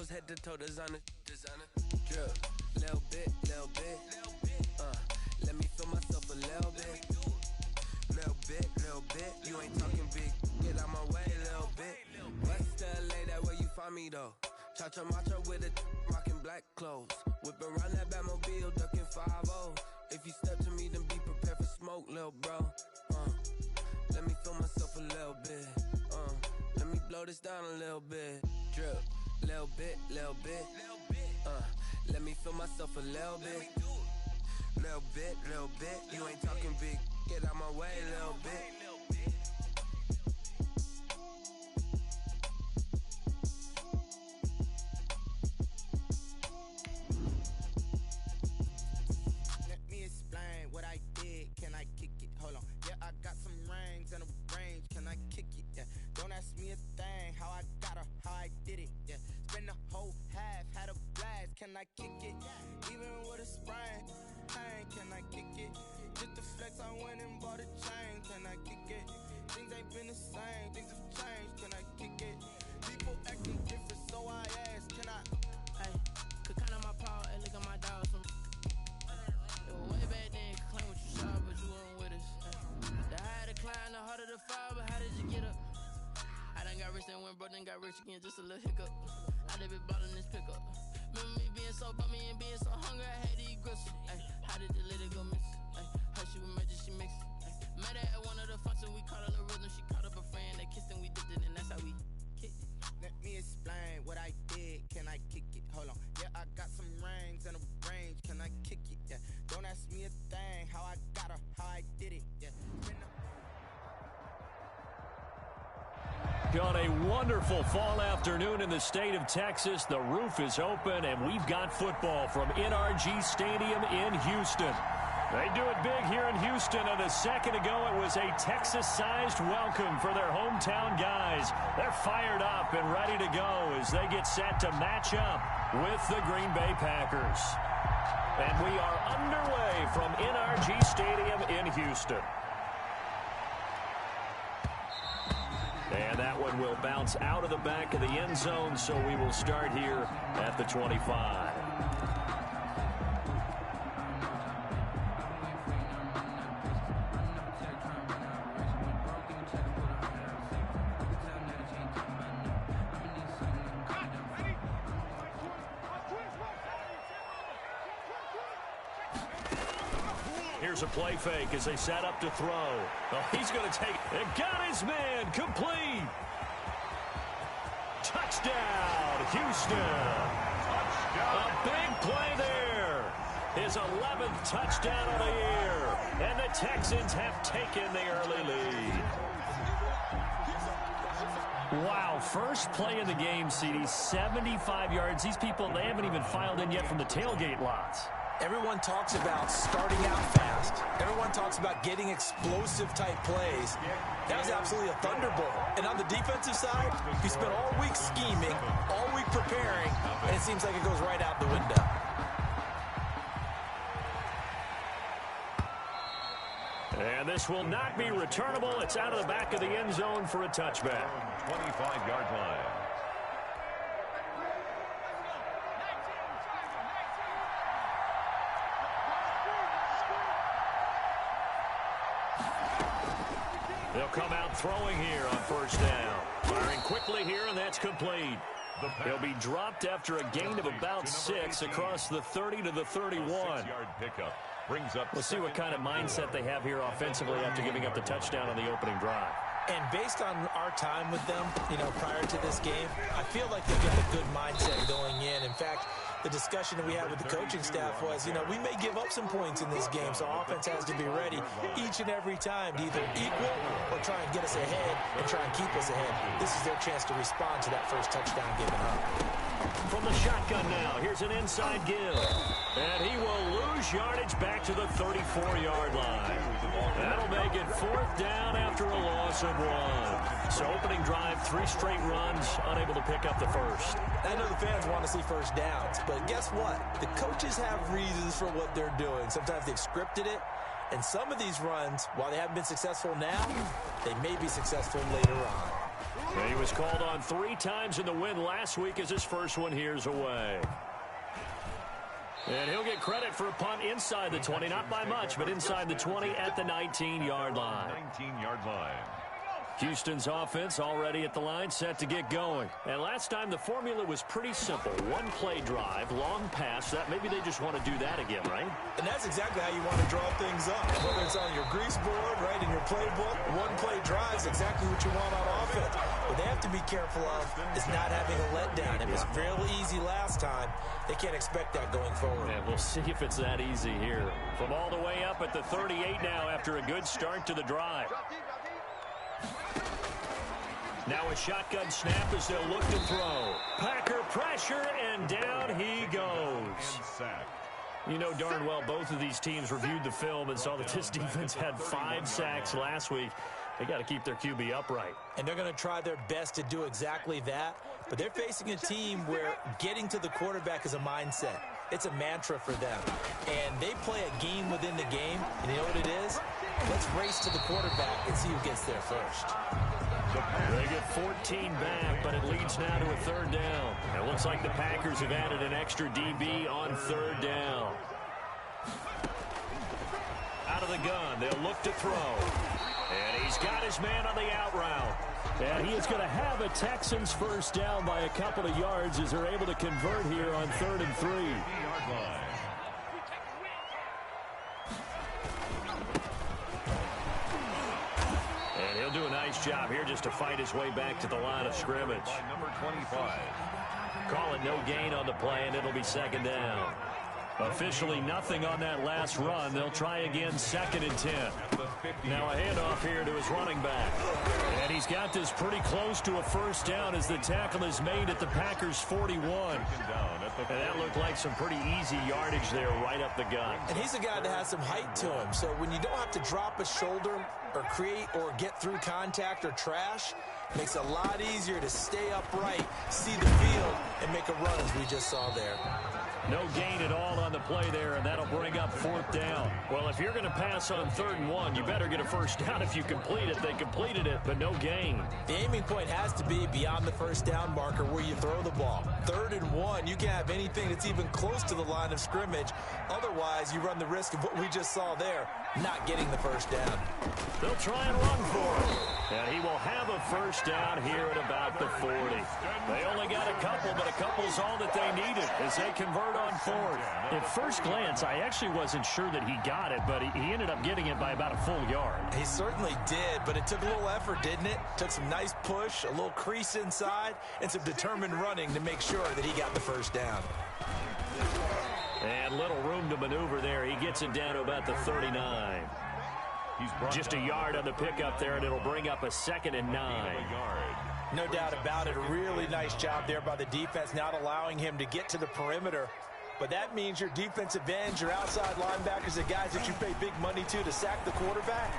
clothes, head to toe, designer. Drip, little bit. Let me feel myself a little bit. Little bit. You ain't talking big. Get out my way, little bit. West LA, that where you find me though. Cha-cha macha with a rockin' black clothes. Whip around that Batmobile, ducking 5-0. If you step to me, then be prepared for smoke, little bro. Let me feel myself a little bit. Let me blow this down a little bit. Drip, little bit. Let me feel myself a little bit. Little bit. You ain't talking big. Get out my way, little bit. Let me explain what I did. Can I kick it? Hold on. Yeah, I got some rings and a range. Can I kick it? Yeah. Don't ask me a thing. How I got her, how I did it. Yeah. Spend the whole half, had a blast. Can I kick it? Even with a sprain. Pain, can I kick it? Just the flex, I went and bought a chain. Can I kick it? Things ain't been the same. Things have changed. Can I kick it? People acting different, so I asked. Can I? Hey, could count on my paw and look at my dog. It was way back then, could claim what you saw, but you weren't with us. The higher the climb, the harder the fall, but how did you get up? I done got rich, then went broke, then got rich again, just a little hiccup. I done been ballin' this pickup. Remember me being so bummy and being so hungry, I had to eat gristle. Ay, how did the lady go miss? Ay, how she was magic, she mixed. Met her at one of the functions, we caught her the rhythm, she caught up a friend, they kissed and we dipped it, and that's how we kicked it. Let me explain what I did. Can I kick it? Hold on. Yeah, I got some rings and a range. Can I kick it? Yeah. Don't ask me a thing. How I got her, how I did it. Yeah. On a wonderful fall afternoon in the state of Texas, the roof is open, and we've got football from NRG Stadium in Houston. They do it big here in Houston, and a second ago it was a Texas-sized welcome for their hometown guys. They're fired up and ready to go as they get set to match up with the Green Bay Packers. And we are underway from NRG Stadium in Houston. And that one will bounce out of the back of the end zone, so we will start here at the 25. Here's a play fake as they set up to throw. Oh, he's going to take it. Got his man complete. Touchdown, Houston. Touchdown. A big play there. His 11th touchdown of the year. And the Texans have taken the early lead. Wow, first play in the game, CD, 75 yards. These people, they haven't even filed in yet from the tailgate lots. Everyone talks about starting out fast. Everyone talks about getting explosive-type plays. That was absolutely a thunderbolt. And on the defensive side, you spent all week scheming, all week preparing, and it seems like it goes right out the window. And this will not be returnable. It's out of the back of the end zone for a touchback. 25-yard line. They'll come out throwing here on first down. Firing quickly here, and that's complete. They'll be dropped after a gain of about 6 across the 30 to the 31. We'll see what kind of mindset they have here offensively after giving up the touchdown on the opening drive. And based on our time with them, prior to this game, I feel like they've got a good mindset going in. In fact, the discussion that we had with the coaching staff was, we may give up some points in this game, so offense has to be ready each and every time to either equal or try and get us ahead and try and keep us ahead. This is their chance to respond to that first touchdown given up. From the shotgun now, here's an inside give. And he will lose yardage back to the 34-yard line. That'll make it 4th down after a loss of 1. So opening drive, 3 straight runs, unable to pick up the first. I know the fans want to see first downs, but guess what? The coaches have reasons for what they're doing. Sometimes they've scripted it, and some of these runs, while they haven't been successful now, they may be successful later on. And he was called on 3 times in the win last week as his first one here's away. And he'll get credit for a punt inside the 20, not by much, but inside the 20 at the 19-yard line. 19-yard line. Houston's offense already at the line, set to get going. And last time the formula was pretty simple. One-play drive, long pass. That maybe they just want to do that again, right? And that's exactly how you want to draw things up. Whether it's on your grease board, right, in your playbook, one-play drive is exactly what you want on offense. What they have to be careful of is not having a letdown. It was fairly easy last time. They can't expect that going forward. And we'll see if it's that easy here. From all the way up at the 38 now after a good start to the drive. Now a shotgun snap as they'll look to throw. Packer pressure, and down he goes. You know darn well both of these teams reviewed the film and saw that this defense had 5 sacks last week. They got to keep their QB upright. And they're going to try their best to do exactly that. But they're facing a team where getting to the quarterback is a mindset. It's a mantra for them. And they play a game within the game. And you know what it is? Let's race to the quarterback and see who gets there first. They get 14 back, but it leads now to a 3rd down. It looks like the Packers have added an extra DB on 3rd down. Out of the gun, they'll look to throw. And he's got his man on the out route. And he is going to have a Texans first down by a couple of yards as they're able to convert here on 3rd and 3. And he'll do a nice job here just to fight his way back to the line of scrimmage. Number 25. Call it no gain on the play, and it'll be 2nd down. Officially nothing on that last run. They'll try again 2nd and 10. Now a handoff here to his running back. And he's got this pretty close to a first down as the tackle is made at the Packers 41. And that looked like some pretty easy yardage there right up the gut. And he's a guy that has some height to him. So when you don't have to drop a shoulder or create or get through contact or trash, it makes it a lot easier to stay upright, see the field, and make a run as we just saw there. No gain at all on the play there, and that'll bring up 4th down. Well, if you're going to pass on 3rd and 1, you better get a first down if you complete it. They completed it, but no gain. The aiming point has to be beyond the first down marker where you throw the ball. 3rd and 1, you can't have anything that's even close to the line of scrimmage. Otherwise, you run the risk of what we just saw there, not getting the first down. They'll try and run for him. And he will have a first down here at about the 40. They only got a couple, but a couple's all that they needed as they convert on 4th. At first glance, I actually wasn't sure that he got it, but he ended up getting it by about a full yard. He certainly did, but it took a little effort, didn't it? Took some nice push, a little crease inside, and some determined running to make sure that he got the first down. And little room to maneuver there. He gets it down to about the 39. Just a yard on the pickup there, and it'll bring up a 2nd and 9. No doubt about it. A really nice job there by the defense, not allowing him to get to the perimeter. But that means your defensive ends, your outside linebackers, the guys that you pay big money to sack the quarterback,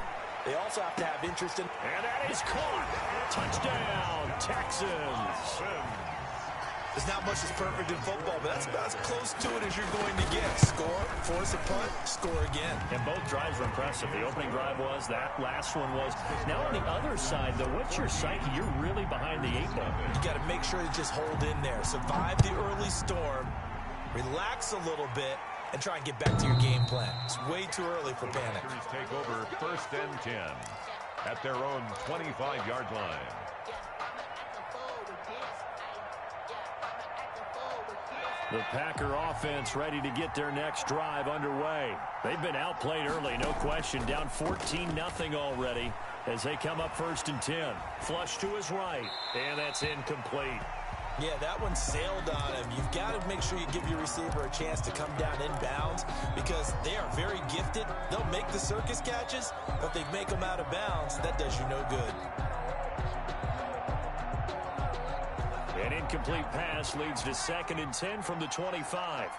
they also have to have interest in. And that is caught. Touchdown, Texans. There's not much that's perfect in football, but that's about as close to it as you're going to get. Score, force a punt, score again. And both drives were impressive. The opening drive was, that last one was. Now on the other side, though, what's your psyche? You're really behind the 8 ball. You got to make sure you just hold in there. Survive the early storm, relax a little bit, and try and get back to your game plan. It's way too early for panic. Take over 1st and 10 at their own 25-yard line. The Packer offense ready to get their next drive underway. They've been outplayed early, no question. Down 14-0 already as they come up 1st and 10. Flush to his right, and that's incomplete. Yeah, that one sailed on him. You've got to make sure you give your receiver a chance to come down inbounds because they are very gifted. They'll make the circus catches, but they make them out of bounds. That does you no good. An incomplete pass leads to 2nd and 10 from the 25.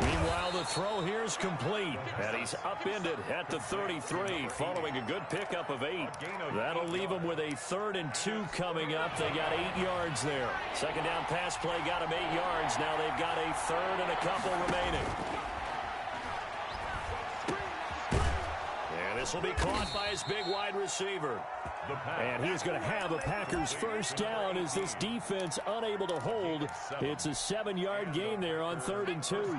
Meanwhile, the throw here is complete, and he's upended at the 33 following a good pickup of 8. That'll leave him with a 3rd and 2 coming up. They got 8 yards there. 2nd down pass play got him 8 yards. Now they've got a 3rd and a couple remaining. This will be caught by his big wide receiver. And he's going to have a Packers first down as this defense unable to hold. It's a 7-yard gain there on 3rd and 2.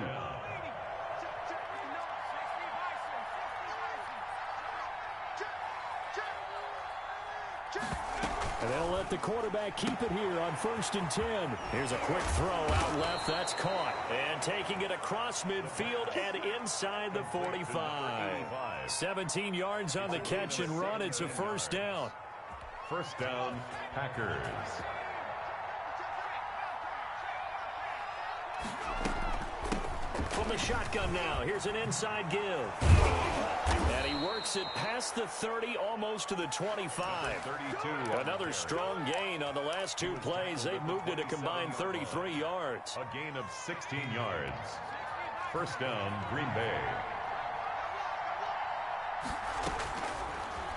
And they'll let the quarterback keep it here on 1st and 10. Here's a quick throw out left. That's caught. And taking it across midfield and inside the 45. 17 yards on the catch and run. It's a first down. First down, Packers. From the shotgun now, here's an inside give. And he works it past the 30, almost to the 25. 32. Another strong gain on the last 2 plays. They've moved it a combined 33 yards. A gain of 16 yards. First down, Green Bay.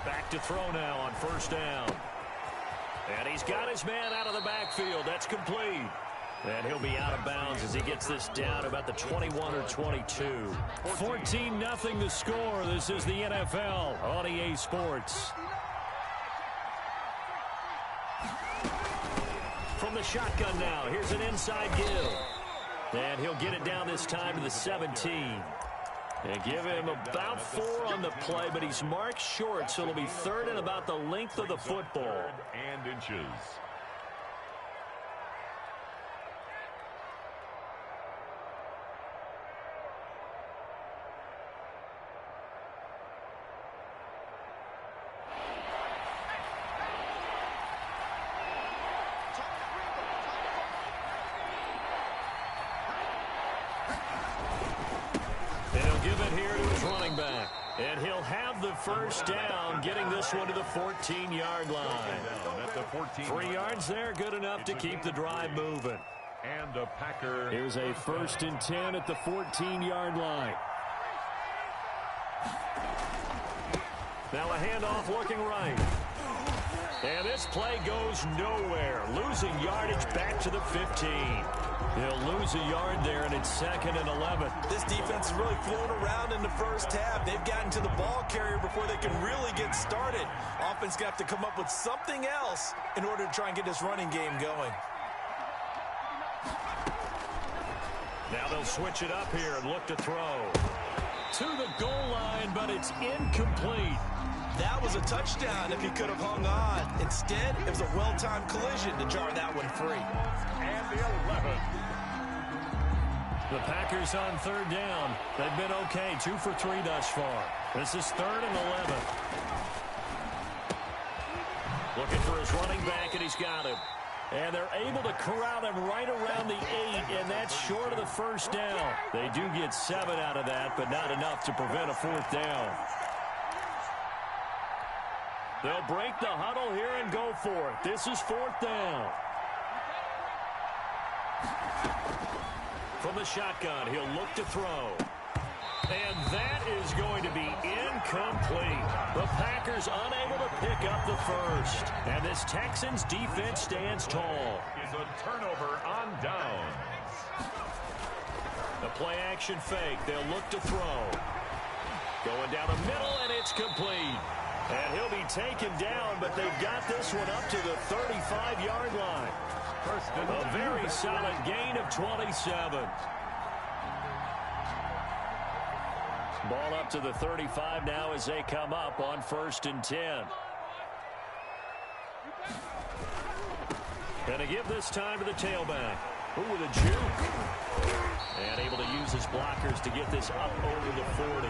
Back to throw now on first down. And he's got his man out of the backfield. That's complete. And he'll be out of bounds as he gets this down about the 21 or 22. 14-0 the score. This is the NFL on EA Sports. From the shotgun now, here's an inside give. And he'll get it down this time to the 17. And give him about 4 on the play, but he's marked short, so it'll be 3rd and about the length of the football. And inches. And he'll have the first down, getting this one to the 14-yard line. 3 yards there, good enough to keep the drive moving. And a Packer. Here's a 1st and 10 at the 14-yard line. Now a handoff looking right. And this play goes nowhere. Losing yardage back to the 15. He'll lose a yard there, and it's 2nd and 11. This defense is really flown around in the first half. They've gotten to the ball carrier before they can really get started. Offense got to come up with something else in order to try and get this running game going. Now they'll switch it up here and look to throw. To the goal line, but it's incomplete. That was a touchdown if he could have hung on. Instead, it was a well-timed collision to jar that one free. And the 11. The Packers on 3rd down. They've been okay, 2 for 3 thus far. This is 3rd and 11. Looking for his running back, and he's got him. And they're able to corral him right around the 8, and that's short of the first down. They do get 7 out of that, but not enough to prevent a 4th down. They'll break the huddle here and go for it. This is 4th down. From the shotgun, he'll look to throw. And that is going to be incomplete. The Packers unable to pick up the first. And this Texans defense stands tall. Is a turnover on downs. The play action fake. They'll look to throw. Going down the middle, and it's complete. And he'll be taken down, but they've got this one up to the 35-yard line. A very solid gain of 27. Ball up to the 35 now as they come up on 1st and 10. And to give this time to the tailback. Ooh, with a juke. And able to use his blockers to get this up over the 40.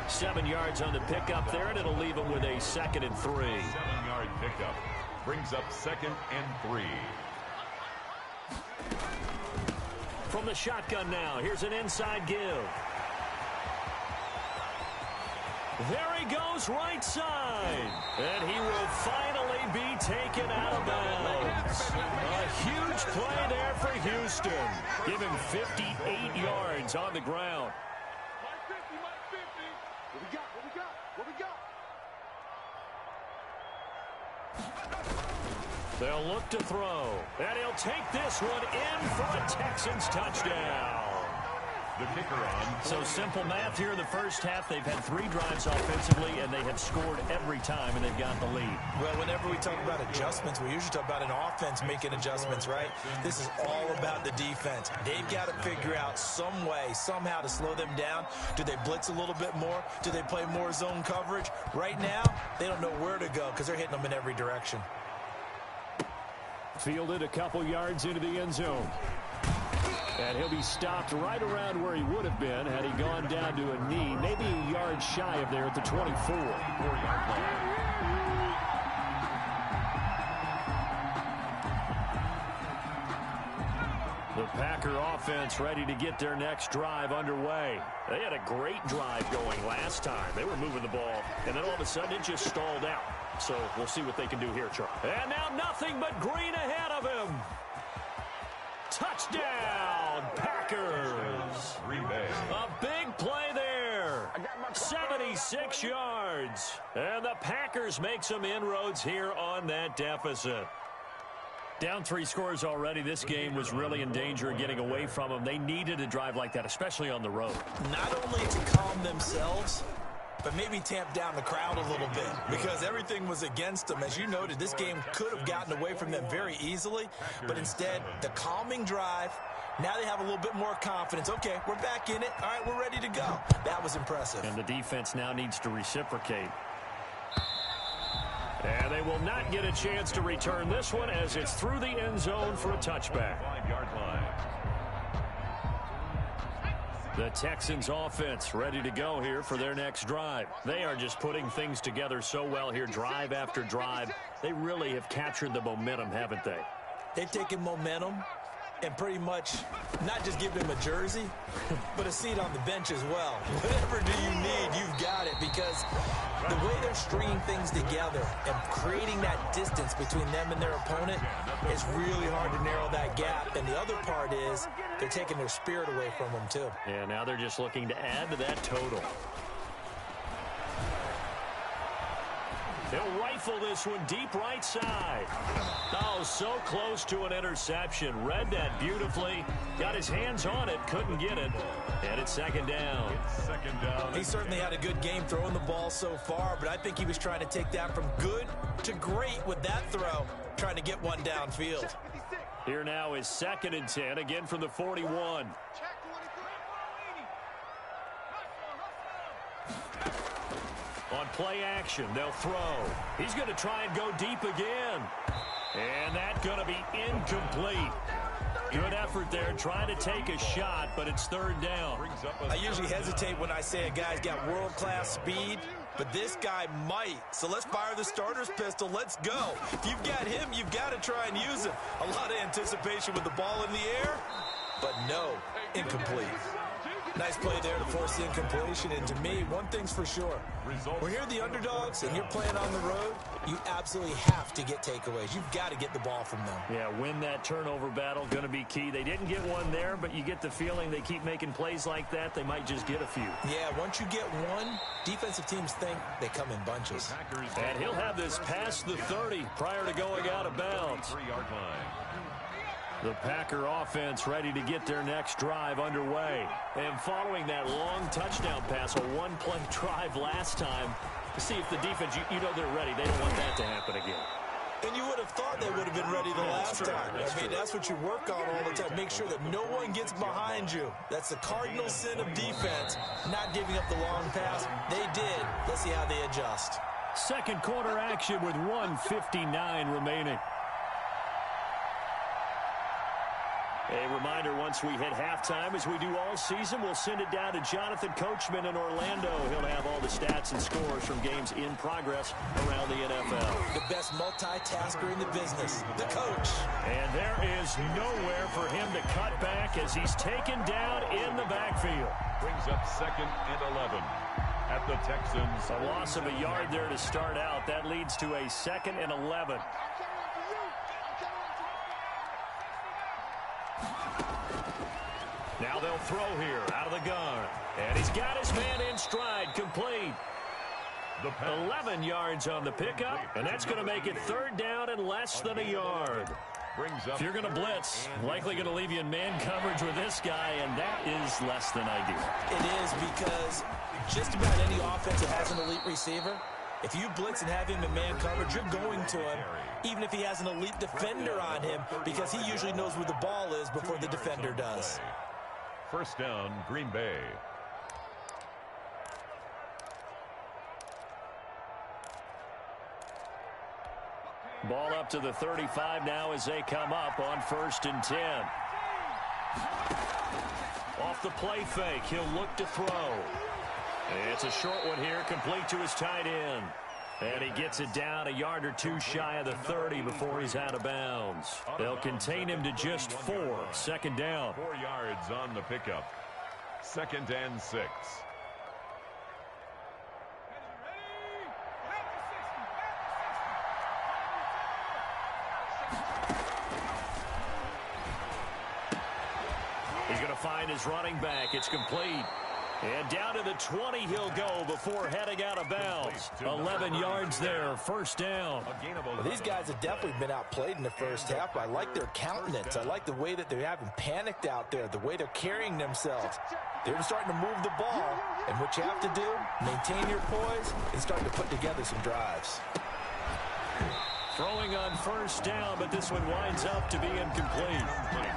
7 yards on the pickup there, and it'll leave him with a 2nd and 3. 7-yard pickup brings up 2nd and 3. From the shotgun now, here's an inside give. There he goes, right side. And he will finally be taken out of bounds. A huge play there for Houston. Give him 58 yards on the ground. They'll look to throw. And he'll take this one in for a Texans touchdown. The kicker on. So simple math here in the first half. They've had 3 drives offensively, and they have scored every time, and they've got the lead. Well, whenever we talk about adjustments, we usually talk about an offense making adjustments, right? This is all about the defense. They've got to figure out some way, somehow to slow them down. Do they blitz a little bit more? Do they play more zone coverage? Right now, they don't know where to go because they're hitting them in every direction. Fielded a couple yards into the end zone. And he'll be stopped right around where he would have been had he gone down to a knee, maybe a yard shy of there at the 24. 4-yard line. The Packer offense ready to get their next drive underway. They had a great drive going last time. They were moving the ball, and then all of a sudden it just stalled out. So we'll see what they can do here, Charlie. And now nothing but green ahead of him. Touchdown, Packers. Green Bay. A big play there. 76 yards. And the Packers make some inroads here on that deficit. Down 3 scores already. This game was really in danger of getting away from them. They needed a drive like that, especially on the road. Not only to calm themselves, but maybe tamp down the crowd a little bit because everything was against them. As you noted, this game could have gotten away from them very easily, but instead, the calming drive, now they have a little bit more confidence. Okay, we're back in it. All right, we're ready to go. That was impressive. And the defense now needs to reciprocate. And they will not get a chance to return this one as it's through the end zone for a touchback. 5-yard line. The Texans offense ready to go here for their next drive. They are just putting things together so well here, drive after drive. They really have captured the momentum, haven't they? They've taken momentum and pretty much not just give him a jersey, but a seat on the bench as well. Whatever do you need, you've got it, because the way they're stringing things together and creating that distance between them and their opponent is really hard to narrow that gap. And the other part is they're taking their spirit away from them, too. Yeah, now they're just looking to add to that total. He'll rifle this one deep right side. Oh, so close to an interception. Read that beautifully. Got his hands on it. Couldn't get it. And it's second down. He certainly had a good game throwing the ball so far, but I think he was trying to take that from good to great with that throw, trying to get one downfield. Here now is 2nd and 10, again from the 41. On play action, they'll throw. He's going to try and go deep again. And that's going to be incomplete. Good effort there, trying to take a shot, but it's 3rd down. I usually hesitate when I say a guy's got world-class speed, but this guy might. So let's fire the starter's pistol. Let's go. If you've got him, you've got to try and use him. A lot of anticipation with the ball in the air, but no, incomplete. Nice play there to force the incompletion, and to me, one thing's for sure. When you're the underdogs and you're playing on the road, you absolutely have to get takeaways. You've got to get the ball from them. Yeah, win that turnover battle, going to be key. They didn't get one there, but you get the feeling they keep making plays like that, they might just get a few. Yeah, once you get one, defensive teams think they come in bunches. And he'll have this past the 30 prior to going out of bounds. 3-yard line. The Packer offense ready to get their next drive underway. And following that long touchdown pass, a one-play drive last time, to see if the defense, you know they're ready. They don't want that to happen again. And you would have thought they would have been ready the last time. I mean, that's what you work on all the time. Make sure that no one gets behind you. That's the cardinal sin of defense, not giving up the long pass. They did. Let's see how they adjust. Second quarter action with 1:59 remaining. A reminder, once we hit halftime, as we do all season, we'll send it down to Jonathan Coachman in Orlando. He'll have all the stats and scores from games in progress around the NFL. The best multitasker in the business, the coach. And there is nowhere for him to cut back as he's taken down in the backfield. Brings up 2nd and 11 at the Texans. A loss of a yard there to start out. That leads to a 2nd and 11. Now they'll throw here out of the gun. And he's got his man in stride, complete. 11 yards on the pickup, and that's going to make it 3rd down and less than a yard. If you're going to blitz, likely going to leave you in man coverage with this guy, and that is less than ideal. It is, because just about any offense that has an elite receiver, if you blitz and have him in man coverage, you're going to him, even if he has an elite defender on him, because he usually knows where the ball is before the defender does. First down, Green Bay. Ball up to the 35 now as they come up on 1st and 10. Off the play fake, he'll look to throw. It's a short one here, complete to his tight end. And he gets it down a yard or two shy of the 30 before he's out of bounds. They'll contain him to just 4. 2nd down. 4 yards on the pickup. 2nd and 6. He's going to find his running back. It's complete. And down to the 20 he'll go before heading out of bounds. 11 yards there, 1st down. Well, these guys have definitely been outplayed in the first half. I like their countenance. I like the way that they haven't panicked out there, the way they're carrying themselves. They're starting to move the ball. And what you have to do, maintain your poise and start to put together some drives. Throwing on 1st down, but this one winds up to be incomplete.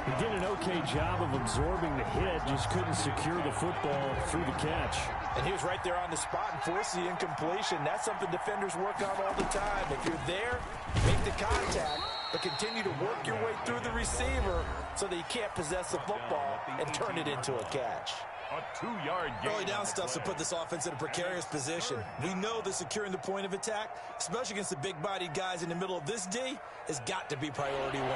He did an okay job of absorbing the hit, just couldn't secure the football through the catch. And he was right there on the spot and forced the incompletion. That's something defenders work on all the time. If you're there, make the contact, but continue to work your way through the receiver so that you can't possess the football and turn it into a catch. A 2-yard gain. Early down stuff's to put this offense in a precarious position. We know that securing the point of attack, especially against the big-bodied guys in the middle of this D, has got to be priority 1.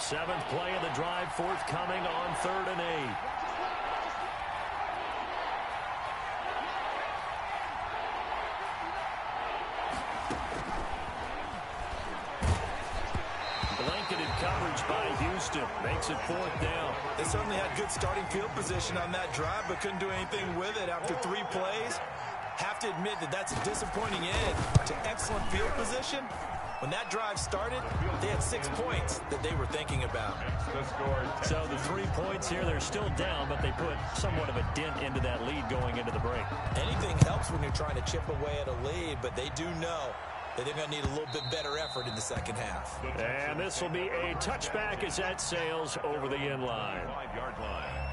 7th play of the drive forthcoming on 3rd and 8. Blanketed coverage by Houston. Makes it 4th down. They certainly had good starting field position on that drive, but couldn't do anything with it after 3 plays. Have to admit that that's a disappointing end to excellent field position. When that drive started, they had 6 points that they were thinking about. So the 3 points here, they're still down, but they put somewhat of a dent into that lead going into the break. Anything helps when you're trying to chip away at a lead, but they do know that they're going to need a little bit better effort in the 2nd half. And this will be a touchback as that sails over the end line. 5-yard line.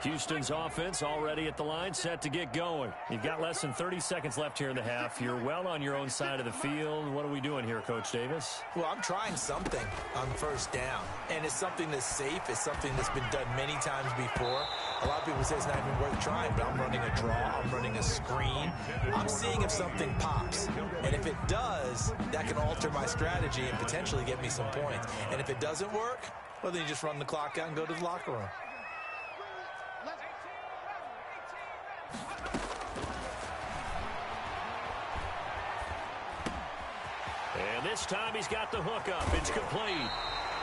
Houston's offense already at the line, set to get going. You've got less than 30 seconds left here in the half. You're well on your own side of the field. What are we doing here, Coach Davis? Well, I'm trying something on 1st down, and it's something that's safe. It's something that's been done many times before. A lot of people say it's not even worth trying, but I'm running a draw. I'm running a screen. I'm seeing if something pops, and if it does, that can alter my strategy and potentially get me some points. And if it doesn't work, well, then you just run the clock out and go to the locker room. And this time he's got the hook up. It's complete.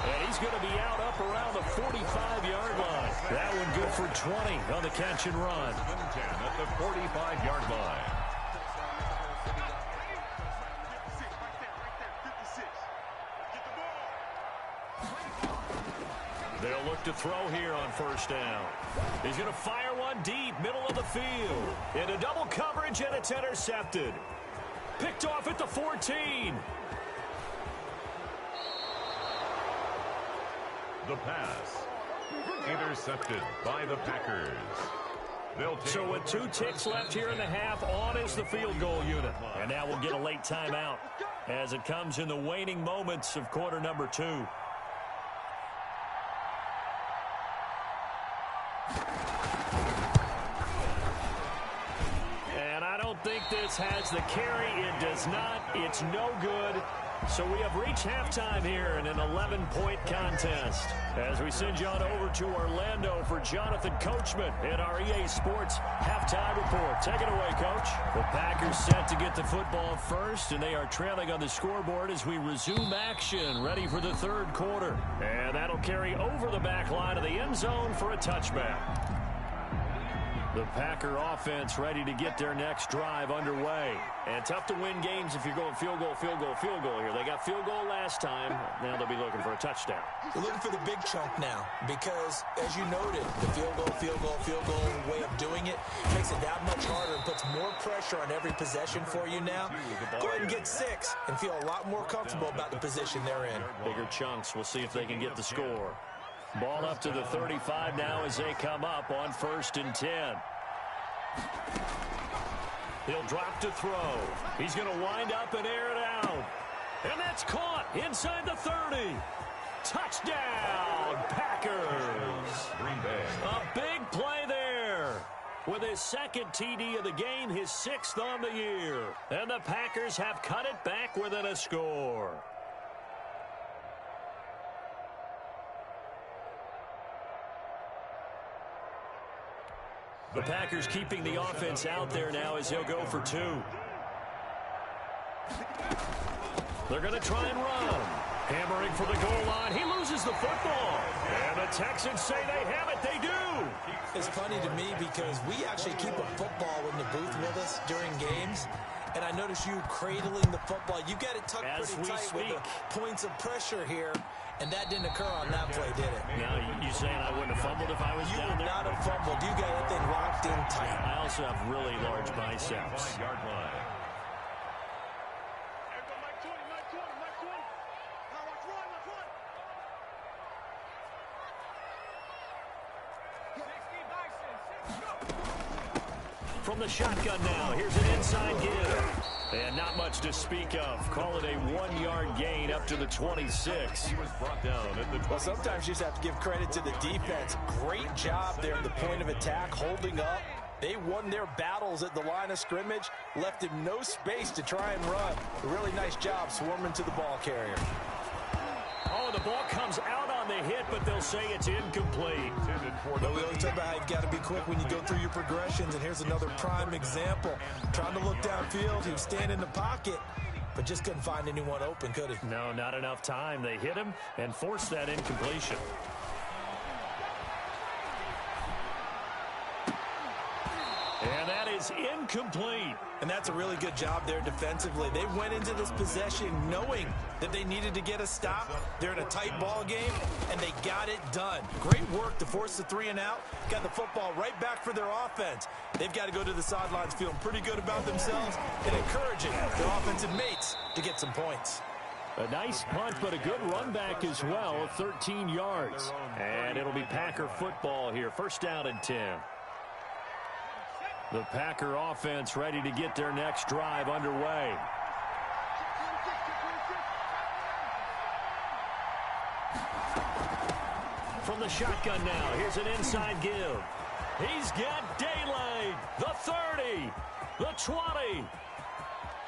And he's going to be out up around the 45-yard line. That one good for 20 on the catch and run. 10 at the 45-yard line. They'll look to throw here on 1st down. He's going to fire one deep, middle of the field. Into double coverage, and it's intercepted. Picked off at the 14. The pass. Intercepted by the Packers. So with 2 ticks left here in the half, on is the field goal unit. And now we'll get a late timeout as it comes in the waning moments of quarter number 2. And I don't think this has the carry. It does not. It's no good. So we have reached halftime here in an 11-point contest. As we send you on over to Orlando for Jonathan Coachman in our EA Sports Halftime Report. Take it away, Coach. The Packers set to get the football first, and they are trailing on the scoreboard as we resume action, ready for the 3rd quarter. And that'll carry over the back line of the end zone for a touchback. The Packer offense ready to get their next drive underway. And tough to win games if you're going field goal, field goal, field goal here. They got field goal last time. Now they'll be looking for a touchdown. They're looking for the big chunk now because, as you noted, the field goal way of doing it makes it that much harder and puts more pressure on every possession for you now. Go ahead and get 6 and feel a lot more comfortable about the position they're in. Bigger chunks. We'll see if they can get the score. Ball up to the 35 now as they come up on 1st and 10. He'll drop to throw. He's going to wind up and air it out. And that's caught inside the 30. Touchdown, Packers. A big play there. With his 2nd TD of the game, his 6th on the year. And the Packers have cut it back within a score. The Packers keeping the offense out there now as he'll go for 2. They're going to try and run. Hammering for the goal line. He loses the football. And the Texans say they have it. They do. It's funny to me because we actually keep a football in the booth with us during games. And I notice you cradling the football. You got it tucked pretty tight with the points of pressure here. And that didn't occur on that play, did it? Now, you saying I wouldn't have fumbled if I was down there? You would not have fumbled. You got that thing locked in tight. I also have really large biceps. From the shotgun now, here's an inside give. And not much to speak of. Call it a 1-yard gain up to the 26. He was brought down at the 26. Well, sometimes you just have to give credit to the defense. Great job there at the point of attack, holding up. They won their battles at the line of scrimmage, left him no space to try and run. A really nice job swarming to the ball carrier. Oh, the ball comes out on the hit, but they'll say it's incomplete. But we always talk about how you've got to be quick when you go through your progressions, and here's another prime example. Trying to look downfield, he was standing in the pocket, but just couldn't find anyone open, could he? No, not enough time. They hit him and forced that incompletion. And that is incomplete. And that's a really good job there defensively. They went into this possession knowing that they needed to get a stop. They're in a tight ball game, and they got it done. Great work to force the 3 and out. Got the football right back for their offense. They've got to go to the sidelines feeling pretty good about themselves and encouraging their offensive mates to get some points. A nice punt, but a good run back as well, 13 yards. And it'll be Packer football here. 1st down and 10. The Packer offense ready to get their next drive underway. From the shotgun now, here's an inside give. He's got daylight. The 30, the 20.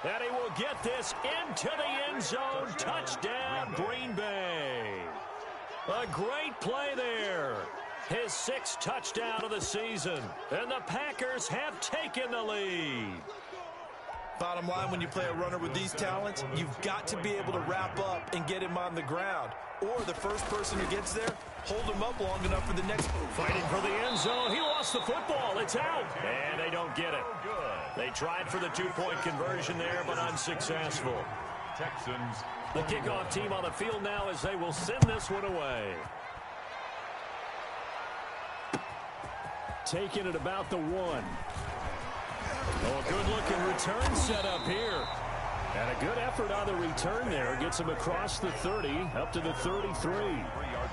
And he will get this into the end zone. Touchdown, Green Bay. A great play there. His 6th touchdown of the season. And the Packers have taken the lead. Bottom line, when you play a runner with these talents, you've got to be able to wrap up and get him on the ground. Or the first person who gets there, hold him up long enough for the next. Fighting for the end zone. He lost the football. It's out. And they don't get it. They tried for the 2-point conversion there, but unsuccessful. Texans. The kickoff team on the field now as they will send this one away. Taking it about the 1. Oh, a good-looking return set up here. And a good effort on the return there. Gets him across the 30, up to the 33. 3-yard line.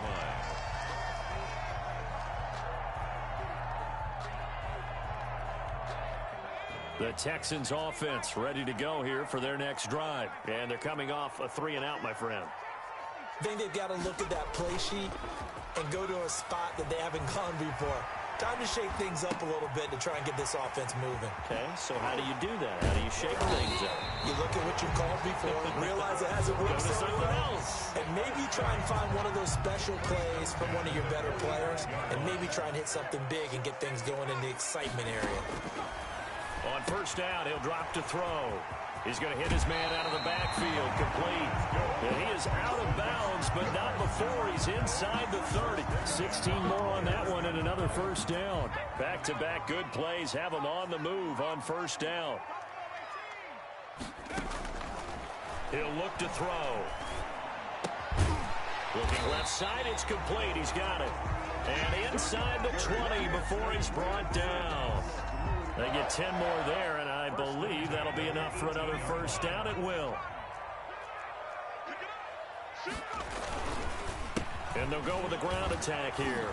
The Texans offense ready to go here for their next drive. And they're coming off a 3 and out, my friend. I think they've got to look at that play sheet and go to a spot that they haven't gone before. Time to shake things up a little bit to try and get this offense moving. Okay, so how do you do that? How do you shake things up? You look at what you've called before, realize it hasn't worked so well, and maybe try and find one of those special plays from one of your better players, and maybe try and hit something big and get things going in the excitement area. On first down, he'll drop to throw. He's going to hit his man out of the backfield, complete. And he is out of bounds, but not before he's inside the 30. 16 more on that one and another first down. Back-to-back good plays have him on the move on first down. He'll look to throw. Looking left side, it's complete. He's got it. And inside the 20 before he's brought down. They get 10 more there, and I believe that'll be enough for another first down. It will. And they'll go with a ground attack here.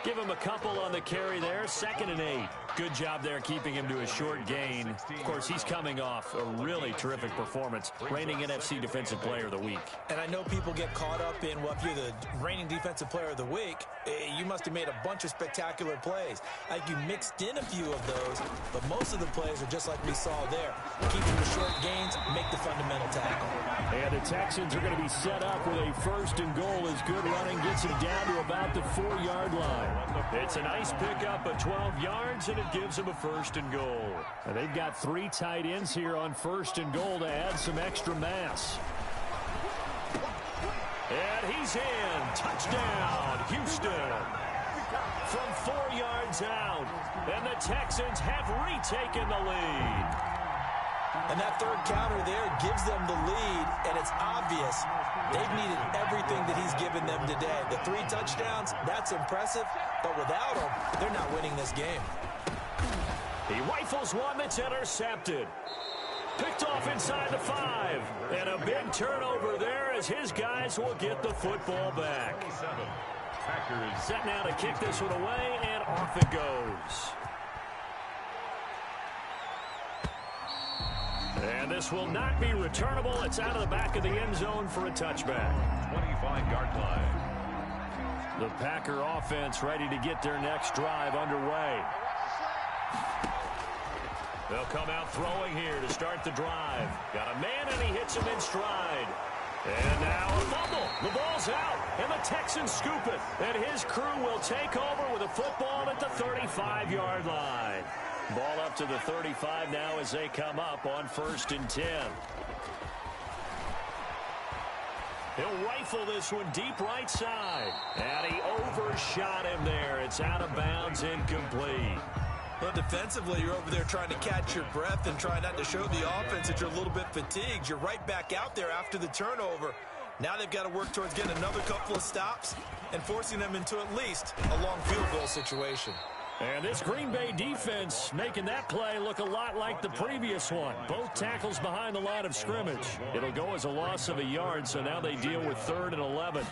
Give him a couple on the carry there. 2nd and 8. Good job there keeping him to a short gain. Of course, he's coming off a really terrific performance. Reigning NFC Defensive Player of the Week. And I know people get caught up in, well, if you're the reigning Defensive Player of the Week, you must have made a bunch of spectacular plays. Like you mixed in a few of those, but most of the plays are just like we saw there. Keep them to short gains, make the fundamental tackle. And the Texans are going to be set up with a 1st and goal as good running gets him down to about the 4-yard line. It's a nice pickup of 12 yards, and it gives him a 1st and goal. And they've got 3 tight ends here on 1st and goal to add some extra mass. And he's in. Touchdown, Houston. From 4 yards out, and the Texans have retaken the lead. And that third counter there gives them the lead, and it's obvious they've needed everything that he's given them today. The 3 touchdowns, that's impressive, but without him, they're not winning this game. He rifles one that's intercepted. Picked off inside the 5, and a big turnover there as his guys will get the football back. Packers set now to kick this one away, and off it goes. And this will not be returnable. It's out of the back of the end zone for a touchback. 25-yard line. The Packer offense ready to get their next drive underway. They'll come out throwing here to start the drive. Got a man, and he hits him in stride. And now a fumble. The ball's out, and the Texans scoop it. And his crew will take over with a football at the 35-yard line. Ball up to the 35 now as they come up on 1st and 10. He'll rifle this one deep right side. And he overshot him there. It's out of bounds, incomplete. Well, defensively, you're over there trying to catch your breath and try not to show the offense that you're a little bit fatigued. You're right back out there after the turnover. Now they've got to work towards getting another couple of stops and forcing them into at least a long field goal situation. And this Green Bay defense making that play look a lot like the previous one. Both tackles behind the line of scrimmage. It'll go as a loss of a yard, so now they deal with 3rd and 11.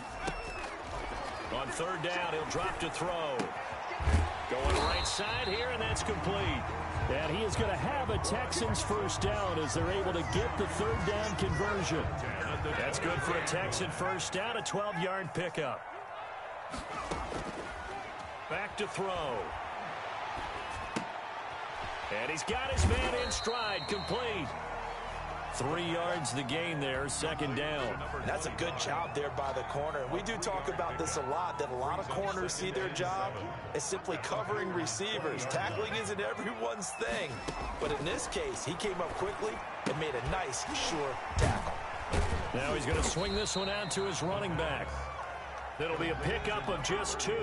On 3rd down, he'll drop to throw. Going right side here, and that's complete. And he is going to have a Texans 1st down as they're able to get the 3rd down conversion. That's good for a Texan 1st down, a 12-yard pickup. Back to throw. And he's got his man in stride, complete. 3 yards the gain there, 2nd down. That's a good job there by the corner. We do talk about this a lot, that a lot of corners see their job as simply covering receivers. Tackling isn't everyone's thing. But in this case, he came up quickly and made a nice, sure tackle. Now he's going to swing this one out to his running back. It'll be a pickup of just 2,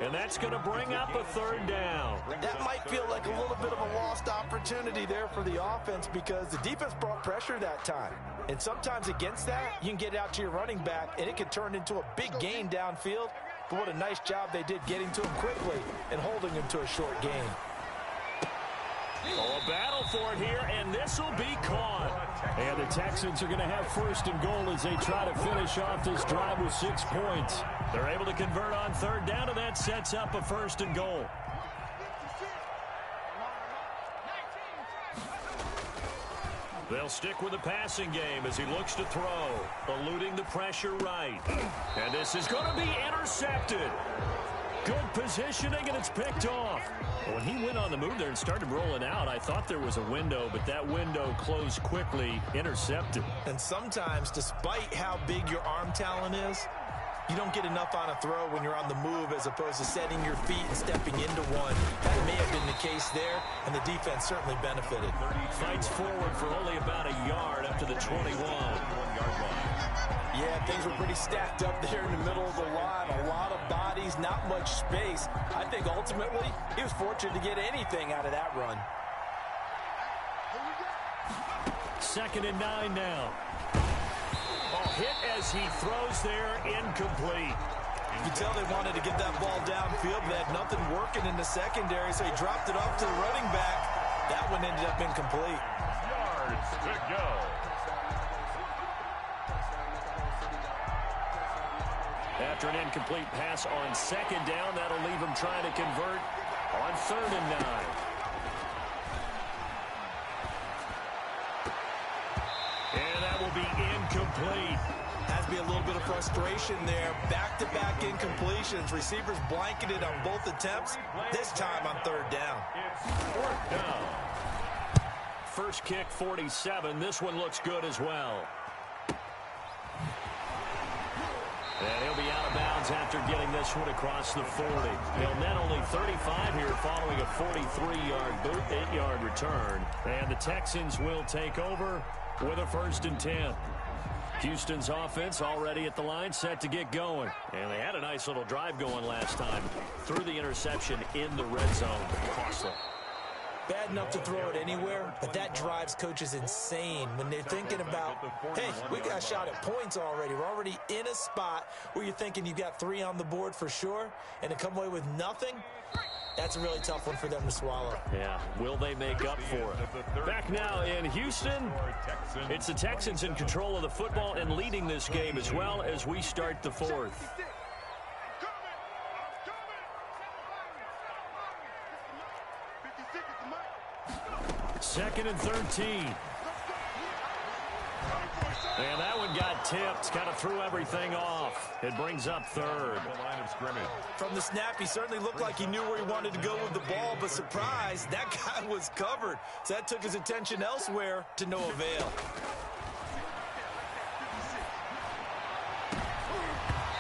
and that's going to bring up a 3rd down. That might feel like a little bit of a lost opportunity there for the offense because the defense brought pressure that time. And sometimes against that, you can get out to your running back, and it can turn into a big gain downfield. But what a nice job they did getting to him quickly and holding him to a short gain. Oh, a battle for it here, and this will be caught. And the Texans are going to have 1st and goal as they try to finish off this drive with 6 points. They're able to convert on 3rd down, and that sets up a 1st and goal. They'll stick with the passing game as he looks to throw, eluding the pressure right. And this is going to be intercepted. Good positioning, and it's picked off. When he went on the move there and started rolling out, I thought there was a window, but that window closed quickly, intercepted. And sometimes, despite how big your arm talent is, you don't get enough on a throw when you're on the move as opposed to setting your feet and stepping into one. That may have been the case space there, and the defense certainly benefited. Fights forward for only about a yard up to the 21-yard line. Yeah, things were pretty stacked up there in the middle of the line. A lot of bodies, not much space. I think ultimately he was fortunate to get anything out of that run. 2nd and 9 now. Oh, hit as he throws there, incomplete. You can tell they wanted to get that ball downfield. They had nothing working in the secondary, so he dropped it off to the running back. That one ended up incomplete. Yards to go. After an incomplete pass on 2nd down, that'll leave him trying to convert on 3rd and 9. And that will be incomplete. Has to be a little bit of frustration there. Back-to-back incompletions. Receivers blanketed on both attempts, this time on 3rd down. It's 4th down. First kick, 47. This one looks good as well. And he'll be out of bounds after getting this one across the 40. He'll net only 35 here following a 43-yard boot, 8-yard return. And the Texans will take over with a 1st and 10. Houston's offense already at the line, set to get going. And they had a nice little drive going last time. Threw the interception in the red zone. Costly. Bad enough to throw it anywhere, but that drives coaches insane when they're thinking about, hey, we got a shot at points already. We're already in a spot where you're thinking you got 3 on the board for sure, and to come away with nothing, that's a really tough one for them to swallow. Yeah, will they make up for it? Back now in Houston, it's the Texans in control of the football and leading this game as well as we start the 4th. 2nd and 13. And that one got tipped, kind of threw everything off. It brings up 3rd. Line of scrimmage. From the snap, he certainly looked like he knew where he wanted to go with the ball, but surprise, that guy was covered. So that took his attention elsewhere to no avail.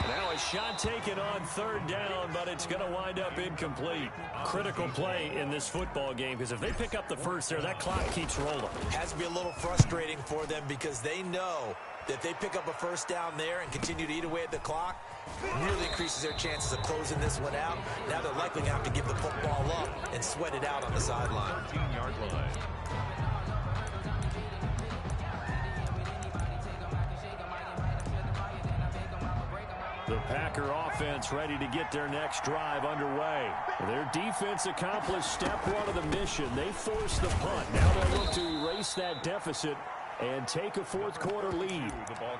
Now a shot taken on 3rd down, but it's going to wind up incomplete. Critical play in this football game, because if they pick up the first there, that clock keeps rolling. Has to be a little frustrating for them because they know that if they pick up a 1st down there and continue to eat away at the clock, it really increases their chances of closing this one out. Now they're likely going to have to give the football up and sweat it out on the sideline. 13-yard line. The Packer offense ready to get their next drive underway. Their defense accomplished step 1 of the mission. They forced the punt. Now they'll look to erase that deficit and take a 4th quarter lead.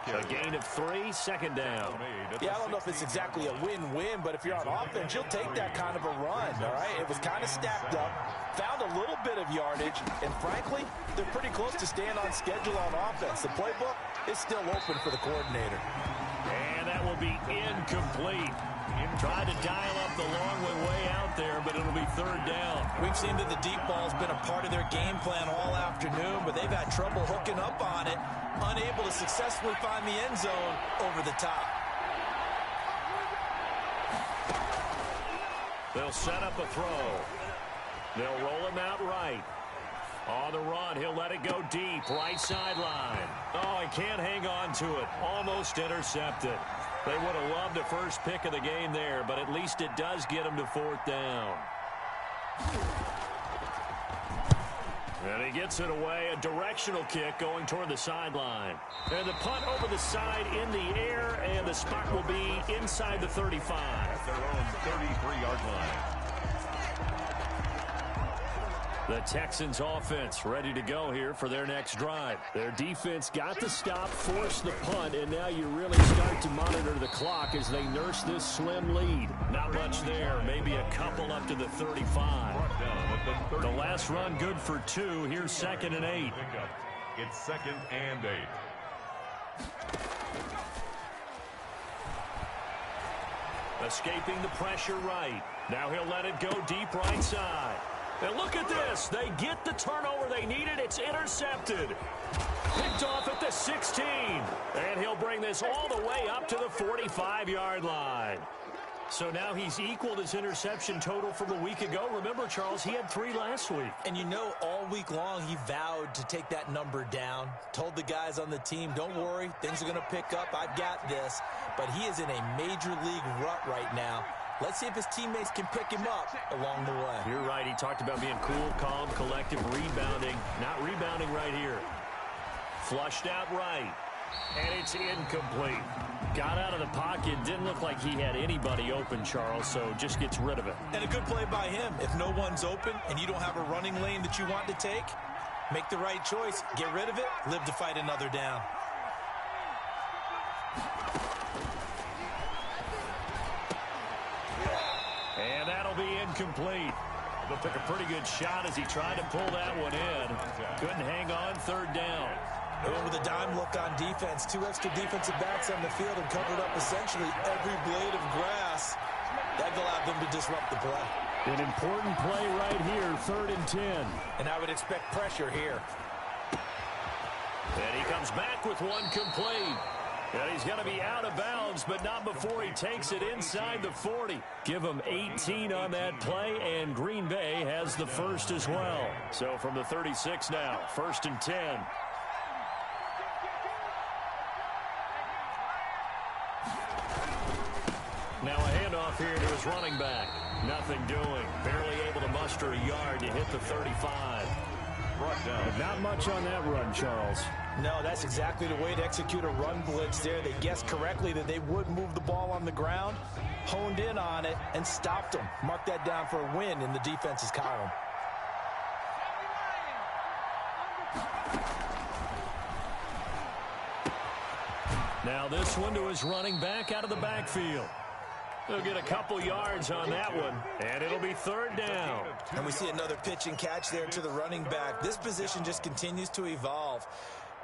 A gain of 3, 2nd down. Yeah, I don't know if it's exactly a win-win, but if you're on offense, you'll take that kind of a run, all right? It was kind of stacked up, found a little bit of yardage, and frankly, they're pretty close to staying on schedule on offense. The playbook is still open for the coordinator. And that will be incomplete. Tried to dial up the long way out there, but it'll be 3rd down. We've seen that the deep ball's been a part of their game plan all afternoon, but they've had trouble hooking up on it, unable to successfully find the end zone over the top. They'll set up a throw. They'll roll him out right. On the run, he'll let it go deep, right sideline. Oh, he can't hang on to it. Almost intercepted. They would have loved a first pick of the game there, but at least it does get him to 4th down. And he gets it away, a directional kick going toward the sideline. And the punt over the side in the air, and the spot will be inside the 35. At their own 33-yard line. The Texans offense ready to go here for their next drive. Their defense got the stop, forced the punt, and now you really start to monitor the clock as they nurse this slim lead. Not much there, maybe a couple up to the 35. The last run good for 2. Here's 2nd and 8. It's 2nd and 8. Escaping the pressure right. Now he'll let it go deep right side. And look at this. They get the turnover they needed. It's intercepted. Picked off at the 16. And he'll bring this all the way up to the 45-yard line. So now he's equaled his interception total from a week ago. Remember, Charles, he had 3 last week. And you know, all week long he vowed to take that number down. Told the guys on the team, don't worry, things are going to pick up. I've got this. But he is in a major league rut right now. Let's see if his teammates can pick him up along the way. You're right. He talked about being cool, calm, collective, rebounding. Not rebounding right here. Flushed out right. And it's incomplete. Got out of the pocket. Didn't look like he had anybody open, Charles, so just gets rid of it. And a good play by him. If no one's open and you don't have a running lane that you want to take, make the right choice. Get rid of it. Live to fight another down. And that'll be incomplete. They'll pick a pretty good shot as he tried to pull that one in. Couldn't hang on, 3rd down. And with a dime look on defense, 2 extra defensive backs on the field and covered up essentially every blade of grass. That allowed them to disrupt the play. An important play right here, 3rd and 10. And I would expect pressure here. And he comes back with one complete. And he's going to be out of bounds, but not before he takes it inside the 40. Give him 18 on that play, and Green Bay has the first as well. So from the 36 now, 1st and 10. Now a handoff here to his running back. Nothing doing. Barely able to muster a yard to hit the 35. Not much on that run, Charles. No, that's exactly the way to execute a run blitz there. They guessed correctly that they would move the ball on the ground, honed in on it, and stopped them. Mark that down for a win in the defense's column. Now this one to his running back out of the backfield. He'll get a couple yards on that one, and it'll be 3rd down. And we see another pitch and catch there to the running back. This position just continues to evolve.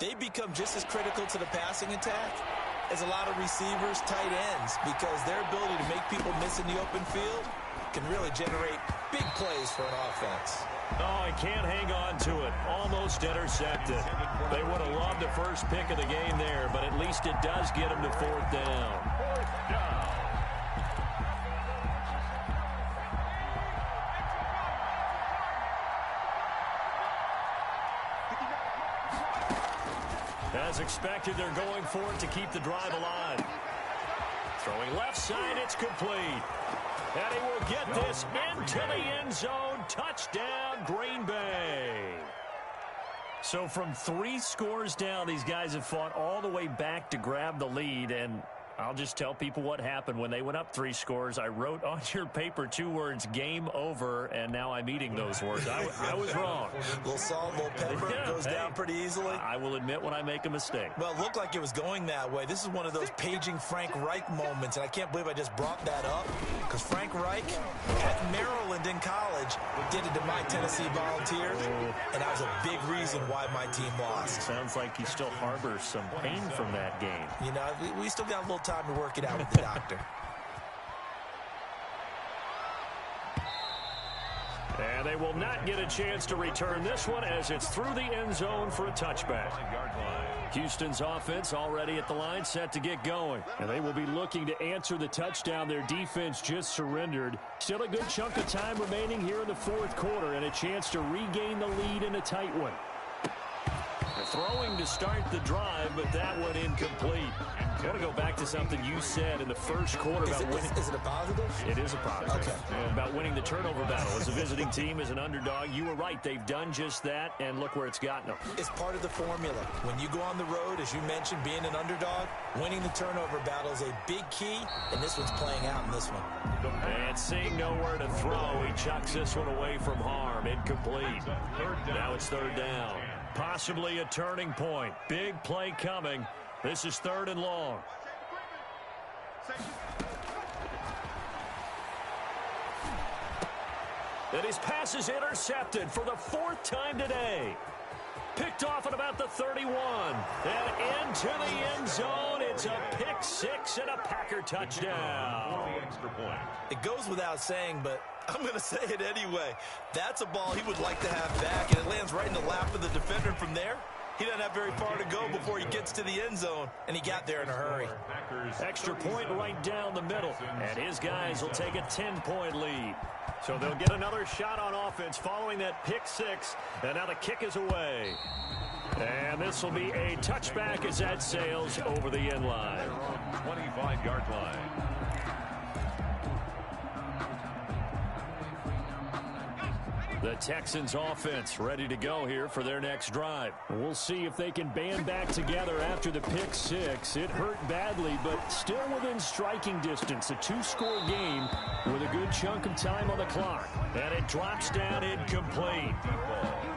They become just as critical to the passing attack as a lot of receivers, tight ends, because their ability to make people miss in the open field can really generate big plays for an offense. Oh, he can't hang on to it. Almost intercepted. They would have loved the first pick of the game there, but at least it does get him to 4th down. 4th down. As expected, they're going for it to keep the drive alive. Throwing left side, it's complete. And he will get this into the end zone. Touchdown, Green Bay. So from 3 scores down, these guys have fought all the way back to grab the lead. And I'll just tell people what happened when they went up 3 scores. I wrote on your paper 2 words, game over, and now I'm eating those words. I was wrong. A little salt, a little pepper, goes down pretty easily. I will admit when I make a mistake. Well, it looked like it was going that way. This is one of those paging Frank Reich moments, and I can't believe I just brought that up, because Frank Reich at Maryland in college did it to my Tennessee Volunteers, and that was a big reason why my team lost. Sounds like he still harbors some pain from that game. You know, we still got a little time to work it out with the doctor. And they will not get a chance to return this one as it's through the end zone for a touchback. Houston's offense already at the line, set to get going. And they will be looking to answer the touchdown their defense just surrendered. Still a good chunk of time remaining here in the 4th quarter and a chance to regain the lead in a tight one. Throwing to start the drive, but that one incomplete. I want to go back to something you said in the first quarter about winning. Is it a positive? It is a positive. Okay. About winning the turnover battle. As a visiting team, as an underdog, you were right. They've done just that, and look where it's gotten them. It's part of the formula. When you go on the road, as you mentioned, being an underdog, winning the turnover battle is a big key, and this one's playing out in this one. And seeing nowhere to throw, he chucks this one away from harm. Incomplete. Now it's 3rd down. Possibly a turning point. Big play coming. This is 3rd and long. And his pass is intercepted for the 4th time today. Picked off at about the 31. And into the end zone. It's a pick 6 and a Packer touchdown. It goes without saying, but I'm going to say it anyway. That's a ball he would like to have back, and it lands right in the lap of the defender from there. He doesn't have very far to go before he gets to the end zone, and he got there in a hurry. Extra point right down the middle, and his guys will take a 10-point lead. So they'll get another shot on offense following that pick six, and now the kick is away. And this will be a touchback as that sails over the end line. 25-yard line. The Texans offense ready to go here for their next drive. We'll see if they can band back together after the pick six. It hurt badly, but still within striking distance. A two-score game with a good chunk of time on the clock. And it drops down incomplete.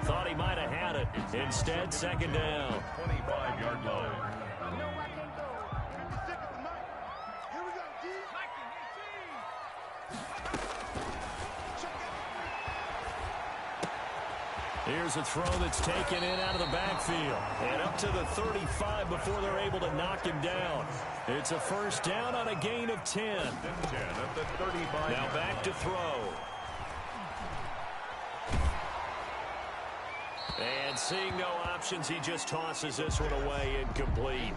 Thought he might have had it. Instead, second down. 25-yard line. Here's a throw that's taken in out of the backfield. And up to the 35 before they're able to knock him down. It's a first down on a gain of 10. At the 35. Now back to throw. And seeing no options, he just tosses this one away, incomplete.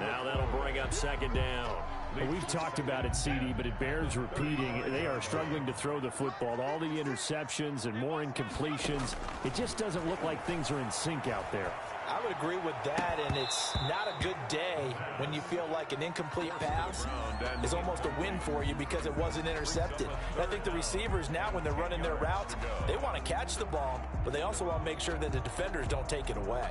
Now that'll bring up second down. Well, we've talked about it, CD, but it bears repeating. They are struggling to throw the football. All the interceptions and more incompletions. It just doesn't look like things are in sync out there. I would agree with that, and it's not a good day when you feel like an incomplete pass is almost a win for you because it wasn't intercepted. And I think the receivers now, when they're running their routes, they want to catch the ball, but they also want to make sure that the defenders don't take it away.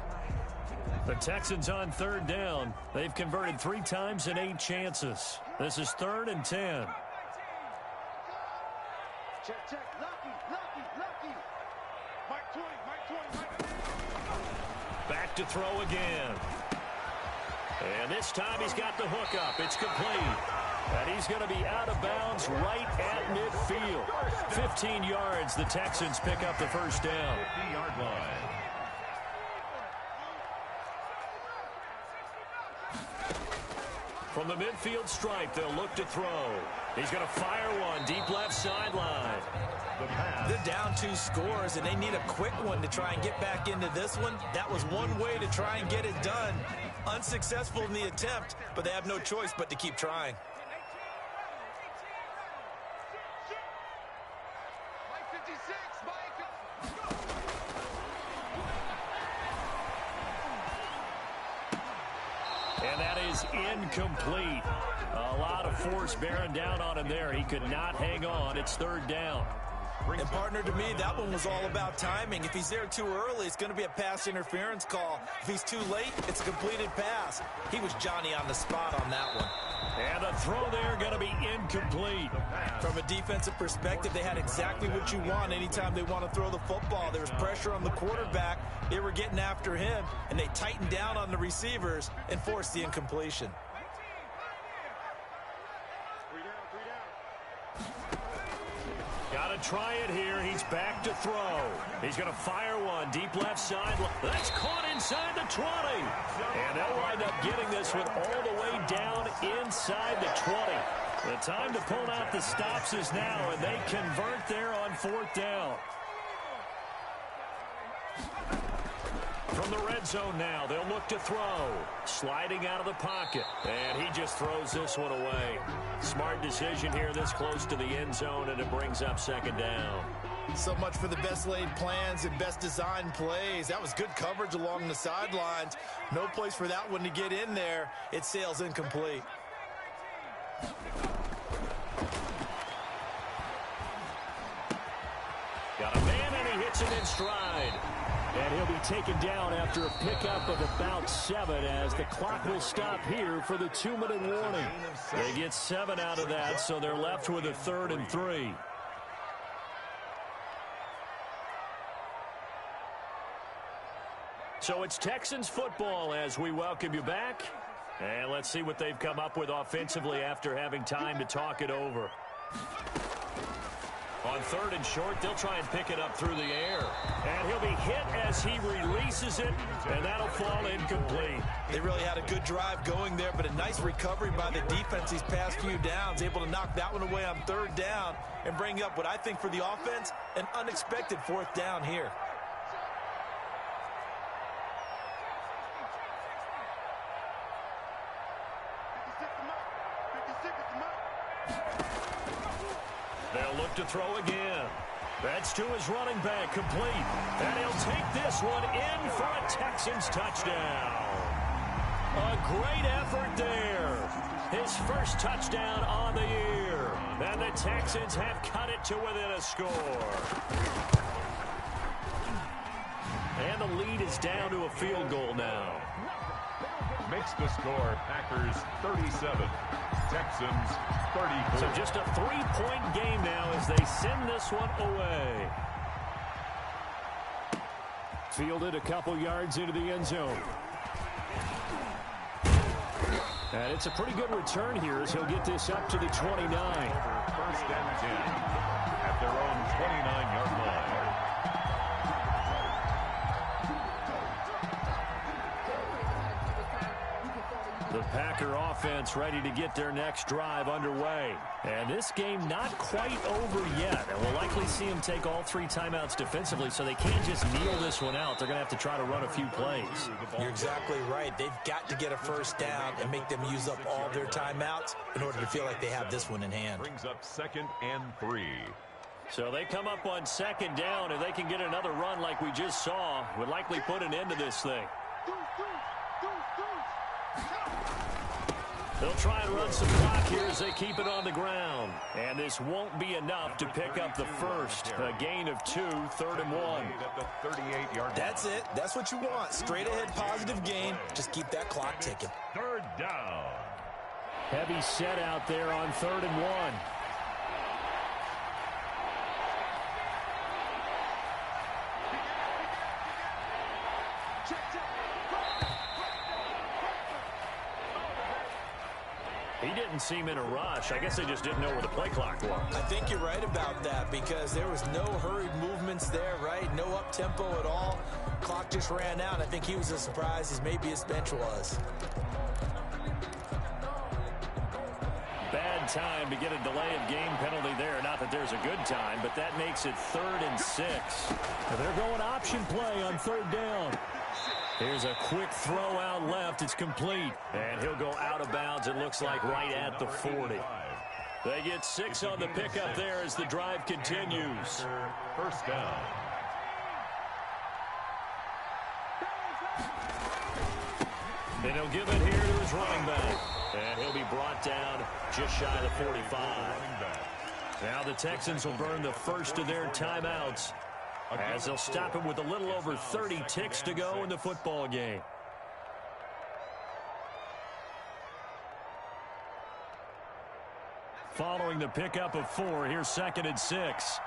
The Texans on third down. They've converted 3 times in 8 chances. This is 3rd and 10. Check. Lucky. Mike 20. Back to throw again. And this time he's got the hook up. It's complete. And he's going to be out of bounds right at midfield. 15 yards. The Texans pick up the first down. 50-yard line. From the midfield stripe, they'll look to throw. He's going to fire one deep left sideline. They're down 2 scores, and they need a quick one to try and get back into this one. That was one way to try and get it done. Unsuccessful in the attempt, but they have no choice but to keep trying. And that is incomplete. A lot of force bearing down on him there. He could not hang on. It's 3rd down. And partner, to me, that one was all about timing. If he's there too early, it's going to be a pass interference call. If he's too late, it's a completed pass. He was Johnny on the spot on that one. And a throw there going to be incomplete. From a defensive perspective, they had exactly what you want anytime they want to throw the football. There was pressure on the quarterback. They were getting after him, and they tightened down on the receivers and forced the incompletion. Got to try it here. He's back to throw. He's going to fire one deep left side. That's caught inside the 20. And they'll wind up getting this one all the way down inside the 20. The time to pull out the stops is now, and they convert there on 4th down. From the red zone now, they'll look to throw. Sliding out of the pocket. And he just throws this one away. Smart decision here this close to the end zone, and it brings up second down. So much for the best laid plans and best designed plays. That was good coverage along the sidelines. No place for that one to get in there. It sails incomplete. Got a man, and he hits it in stride. And he'll be taken down after a pickup of about 7 as the clock will stop here for the 2-minute warning. They get 7 out of that, so they're left with a 3rd and 3. So it's Texans football as we welcome you back. And let's see what they've come up with offensively after having time to talk it over. On 3rd and short, they'll try and pick it up through the air. And he'll be hit as he releases it, and that'll fall incomplete. They really had a good drive going there, but a nice recovery by the defense these past few downs, able to knock that one away on 3rd down and bring up what I think for the offense, an unexpected 4th down here. throw again. That's to his running back, complete. And he'll take this one in for a Texans touchdown. A great effort there. His first touchdown on the year. And the Texans have cut it to within a score. And the lead is down to a field goal now. Makes the score Packers 37, Texans 34. So just a 3-point game now as they send this one away. Fielded a couple yards into the end zone. And it's a pretty good return here as he'll get this up to the 29. First and 10 at their own 29-yard line. The Packer offense ready to get their next drive underway. And this game not quite over yet. And we'll likely see them take all 3 timeouts defensively, so they can't just kneel this one out. They're going to have to try to run a few plays. You're exactly right. They've got to get a first down and make them use up all their timeouts in order to feel like they have this one in hand. Brings up 2nd and 3. So they come up on 2nd down. If they can get another run like we just saw, would likely put an end to this thing. They'll try and run some clock here as they keep it on the ground. And this won't be enough to pick up the first. A gain of 2, 3rd and 1. That's it. That's what you want. Straight ahead positive gain. Just keep that clock ticking. 3rd down. Heavy set out there on 3rd and 1. He didn't seem in a rush. I guess they just didn't know where the play clock was. I think you're right about that because there was no hurried movements there, right? No up-tempo at all. Clock just ran out. I think he was as surprised as maybe his bench was. Bad time to get a delay of game penalty there. Not that there's a good time, but that makes it 3rd and 6. They're going option play on 3rd down. Here's a quick throw out left. It's complete. And he'll go out of bounds, it looks like, right at the 40. They get 6 on the pickup there as the drive continues. First down. And he'll give it here to his running back. And he'll be brought down just shy of the 45. Now the Texans will burn the first of their timeouts, as they'll stop him with a little over 30 ticks to go in the football game. Following the pickup of 4, here's 2nd and 6.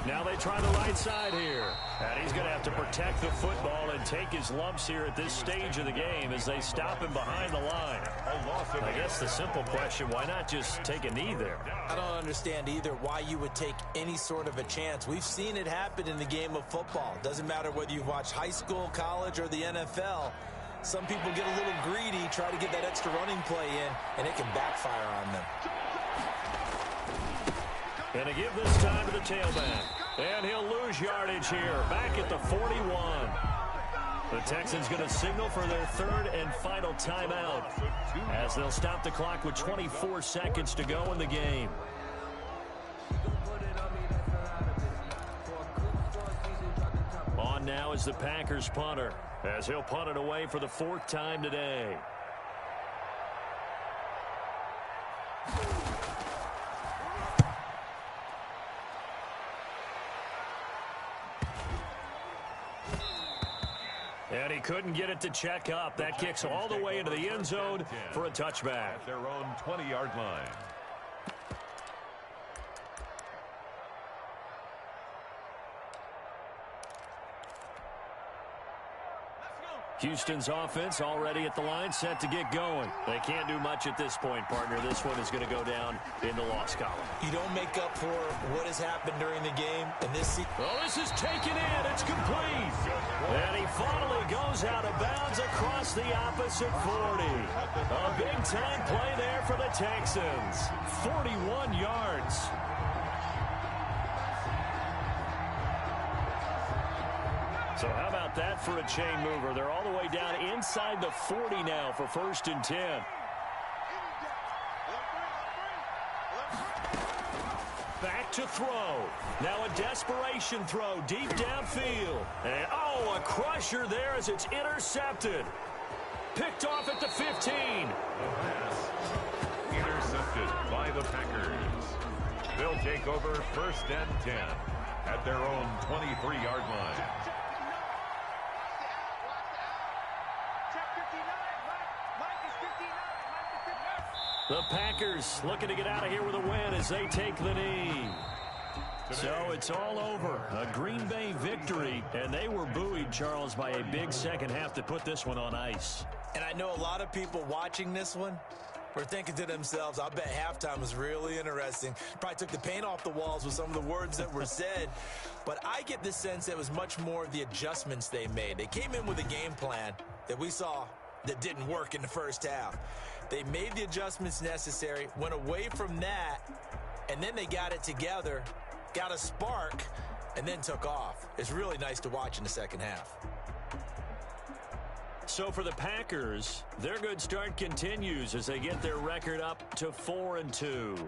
Now they try the right side here. And he's going to have to protect the football and take his lumps here at this stage of the game as they stop him behind the line. I guess the simple question, why not just take a knee there? I don't understand either why you would take any sort of a chance. We've seen it happen in the game of football. Doesn't matter whether you've watched high school, college, or the NFL. Some people get a little greedy, try to get that extra running play in, and it can backfire on them. And to give this time to the tailback. And he'll lose yardage here, back at the 41. The Texans going to signal for their 3rd and final timeout, as they'll stop the clock with 24 seconds to go in the game. On now is the Packers punter, as he'll punt it away for the 4th time today. And he couldn't get it to check up. That kicks all the way into the end zone for a touchback. At their own 20-yard line. Houston's offense already at the line, set to get going. They can't do much at this point, partner. This one is going to go down in the loss column. You don't make up for what has happened during the game. And this is taken in. It's complete. And he finally goes out of bounds across the opposite 40. A big-time play there for the Texans. 41 yards. So how about that for a chain mover? They're all the way down inside the 40 now for 1st and 10. back to throw. Now a desperation throw deep downfield. And, a crusher there as it's intercepted. Picked off at the 15. Intercepted by the Packers. They'll take over 1st and 10 at their own 23-yard line. The Packers looking to get out of here with a win as they take the knee. So it's all over. A Green Bay victory, and they were buoyed, Charles, by a big second half to put this one on ice. And I know a lot of people watching this one were thinking to themselves, I bet halftime was really interesting. Probably took the paint off the walls with some of the words that were said. But I get the sense it was much more of the adjustments they made. They came in with a game plan that we saw that didn't work in the first half. They made the adjustments necessary, went away from that, and then they got it together, got a spark, and then took off. It's really nice to watch in the second half. So for the Packers, their good start continues as they get their record up to 4-2.